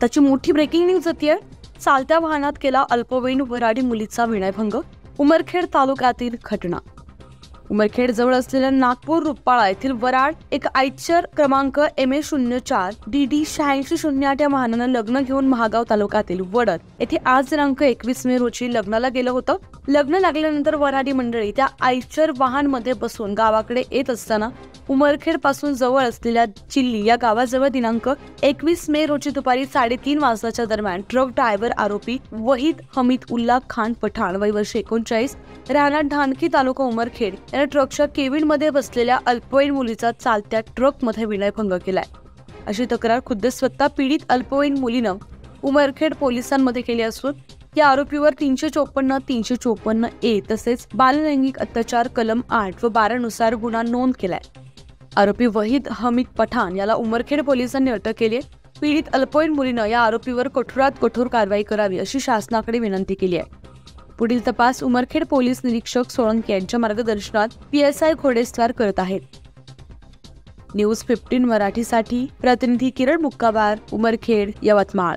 आताची मोठी breaking news येते। चालत्या वाहनात केला अल्पवयीन वऱ्हाडी मुलीचा विनयभंग। उमरखेड तालुक्यातील घटना। उमरखेड जवळ असलेल्या नागपूर रुपाळा येथील वराड एक आयचर क्रमांक MA04 DD 8608 या वाहनानं लग्न घेऊन महागाव तालुक्यातील वडद येथे आज दिनांक 21 मे रोजी लग्नाला गेलं होतं। लग्न लागल्यानंतर वऱ्हाडी मंडळी त्या आयचर वाहनमध्ये बसून गावाकडे येत असताना उमरखेड पासून जवळ असलेल्या चिल्ली या गावाजवळ दिनांक 21 मे रोजी दुपारी 3:30 वाजताच्या दरम्यान ट्रक ड्रायव्हर आरोपी वहीद हमीद उल्ला खान पठाण वय वर्ष 39 राहणार ढानकी तालुका उमरखेड याने ट्रकच्या केबिन मध्ये बसलेल्या अल्पवयीन मुलीचा चालत्या ट्रक मध्ये विनयभंग केलाय, अशी तक्रार खुद्द स्वतः पीडित अल्पवयीन मुलीनं उमरखेड पोलिसांमध्ये केली असून या आरोपीवर 354, 354A तसेच बाललैंगिक अत्याचार कलम 8 व 12 नुसार गुन्हा नोंद केलाय। आरोपी वहीद हमीद पठाण याला उमरखेड पोलिसांनी अटक केली आहे। पीडित अल्पवयीन मुलीनं या आरोपीवर कठोरात कठोर कारवाई करावी अशी शासनाकडे विनंती केली आहे। पुढील तपास उमरखेड पोलीस निरीक्षक सोळंके यांच्या मार्गदर्शनात PSI घोडेस्वार करत आहेत। न्यूज 15 मराठीसाठी प्रतिनिधी किरण मुक्काबार, उमरखेड, यवतमाळ।